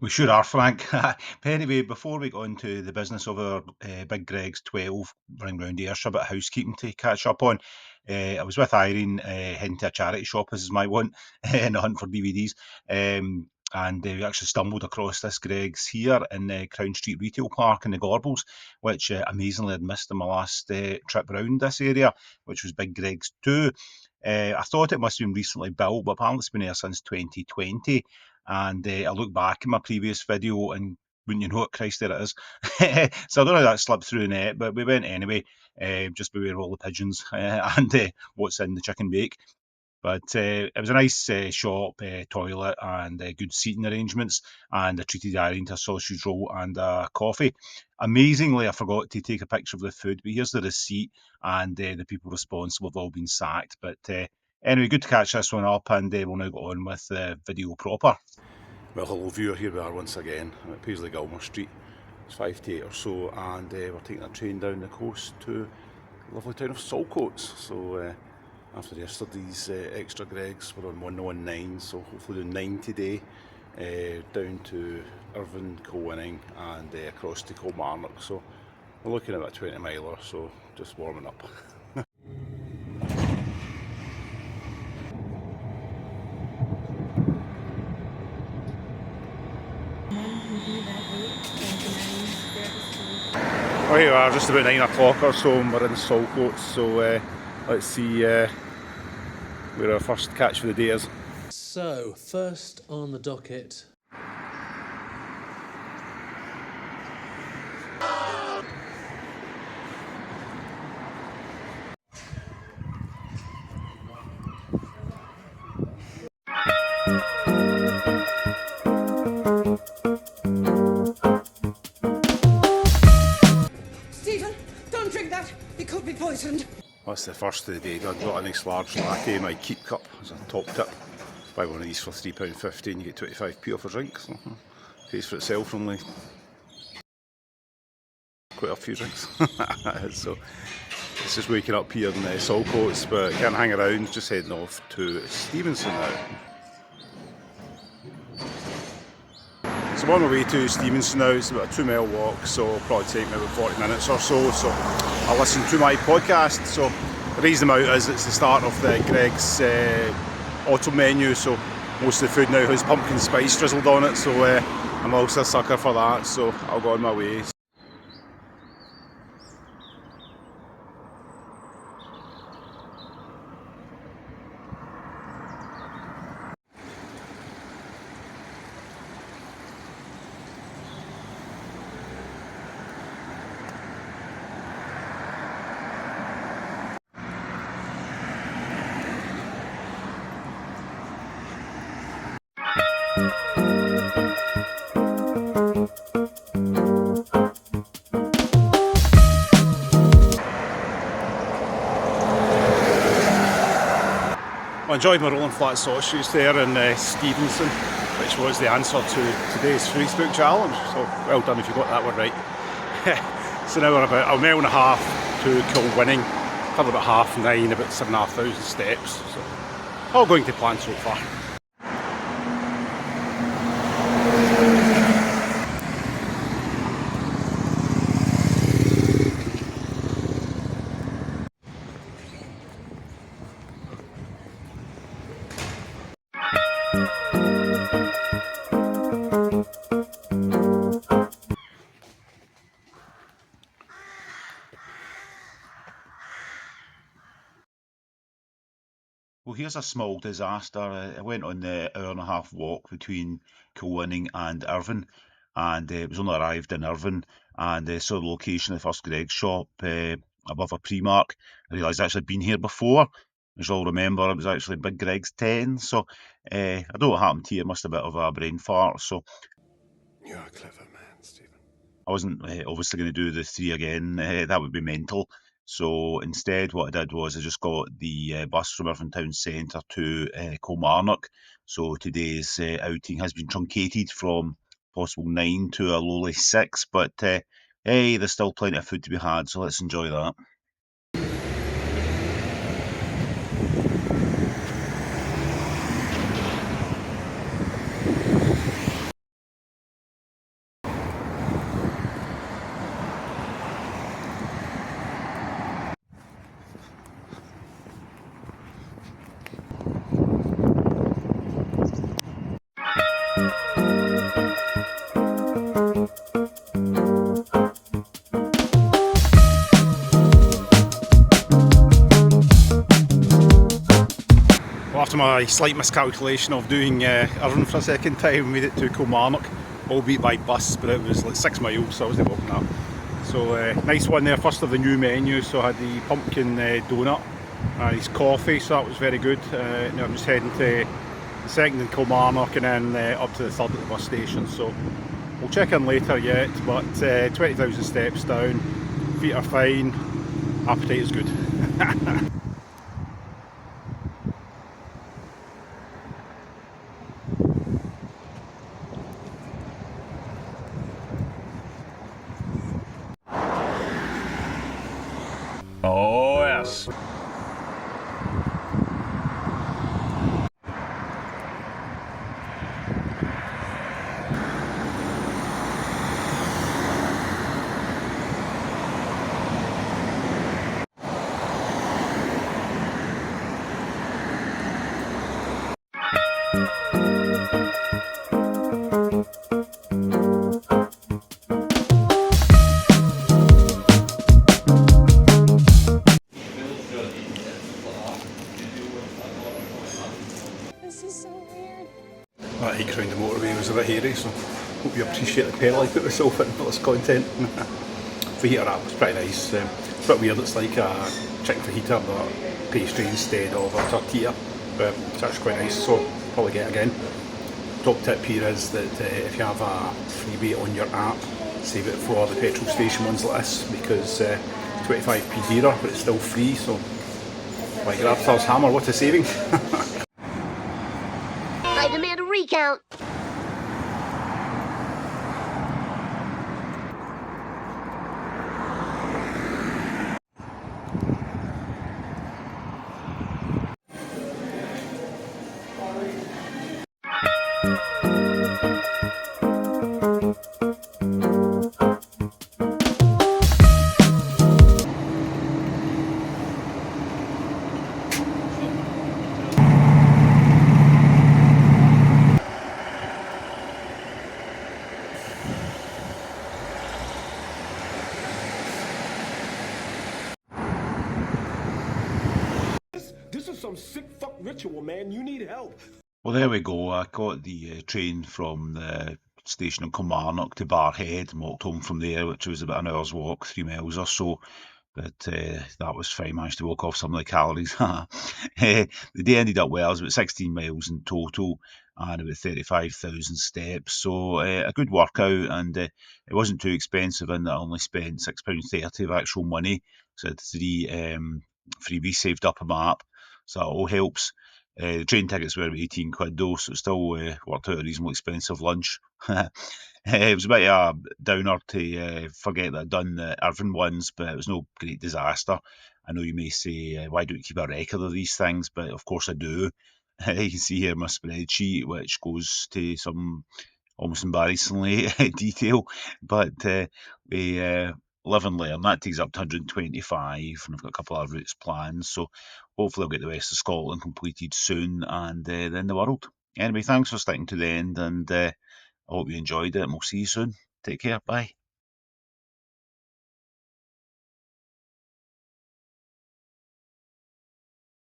We sure are, Frank. But anyway, before we go into the business of our Big Greg's 12 running round Ayrshire, a bit of housekeeping to catch up on. I was with Irene heading to a charity shop, as is my want, in a hunt for DVDs. And we actually stumbled across this Greg's here in the Crown Street Retail Park in the Gorbals, which amazingly I'd missed on my last trip round this area, which was Big Greg's 2. I thought it must have been recently built, but apparently it's been there since 2020. And I look back at my previous video and wouldn't you know it, Christ, there it is. So I don't know how that slipped through the net, but we went anyway, just beware of all the pigeons and what's in the chicken bake. But it was a nice shop, toilet, and good seating arrangements. And I treated Irene to a sausage roll and a coffee. Amazingly, I forgot to take a picture of the food, but here's the receipt, and the people responsible have all been sacked. But anyway, good to catch this one up, and we'll now go on with the video proper. Well, hello viewer, here we are once again. I'm at Paisley Gilmer Street. It's 5 to 8 or so, and we're taking a train down the coast to the lovely town of Saltcoats. So after yesterday's extra Gregs, we're on 119, so hopefully do 9 today, down to Irvine, Kilwinning, and across to Kilmarnock. So we're looking at about 20 miler, so just warming up. Oh, here we are, just about 9 o'clock or so, and we're in Saltcoats, so let's see where our first catch for the day is. So, first on the docket. Stephen, don't drink that. It could be poisoned. That's the first of the day. I've got a nice large latte, my keep cup as a top tip. Buy one of these for £3.50 and you get 25p off a drink. So pays for itself, only quite a few drinks. So it's just waking up here in Saltcoats, but can't hang around, just heading off to Stevenson now. So I'm on my way to Stevenson now. It's about a 2 mile walk, so it'll probably take me about 40 minutes or so. So I'll listen to my podcast. So the reason I'm out is it's the start of the Greg's autumn menu, so most of the food now has pumpkin spice drizzled on it, so I'm also a sucker for that, so I'll go on my way. I enjoyed my rolling flat sausages there in Stevenson, which was the answer to today's Facebook challenge, so well done if you got that one right. So now we're about a mile and a half to Kilwinning, probably about 9:30, about 7,500 steps, so all going to plan so far. Well, here's a small disaster. I went on the hour-and-a-half walk between Kilwinning and Irvine, and it was only arrived in Irvine, and saw the location of the first Greg's shop above a Primark. I realised I'd actually been here before. As you'll remember, it was actually Big Greg's 10, so I don't know what happened here. Must have been a bit of a brain fart, so You're a clever man, Stephen. I wasn't obviously going to do the 3 again. That would be mental. So instead, what I did was I just got the bus from Irvine Town Centre to Kilmarnock. So today's outing has been truncated from possible 9 to a lowly 6. But hey, there's still plenty of food to be had, so let's enjoy that. my slight miscalculation of doing Irvine for a second time. Made it to Kilmarnock, albeit by bus, but it was like 6 miles, so I wasn't walking that. So nice one there, first of the new menu. So I had the pumpkin donut and his coffee, so that was very good. Now I'm just heading to the second in Kilmarnock and then up to the third at the bus station. So we'll check in later yet, but 20,000 steps down, feet are fine, appetite is good. Oh yes. This is so weird. That hike around the motorway was a bit hairy, so hope you appreciate the pedal I put myself in for this content. The heater app was pretty nice. It's a bit weird, it's like a chicken fajita but pastry instead of a tortilla, but it's actually quite nice, so probably get it again. Top tip here is that if you have a freebie on your app, save it for the petrol station ones like this, because 25p dearer but it's still free, so like Grabthar's hammer, what a saving. I demand a recount. This is some sick fuck ritual, man. You need help. Well, there we go. I got the train from the station in Kilmarnock to Barrhead and walked home from there, which was about an hour's walk, 3 miles or so. But that was fine. Managed to walk off some of the calories. The day ended up well. It was about 16 miles in total and about 35,000 steps. So a good workout, and it wasn't too expensive. And I only spent £6.30 of actual money. So I had three freebies saved up on my app. So that all helps. The train tickets were about 18 quid though, so it still worked out a reasonably expensive lunch. It was a bit of a downer to forget that I'd done the Irvine ones, but it was no great disaster. I know you may say, why don't you keep a record of these things? But of course I do. You can see here my spreadsheet, which goes to some almost embarrassingly detail. But we live and learn. That takes up to 125, and I've got a couple of routes planned. So hopefully I'll get the rest of Scotland completed soon, and then the world. Anyway, thanks for sticking to the end, and I hope you enjoyed it, and we'll see you soon. Take care. Bye.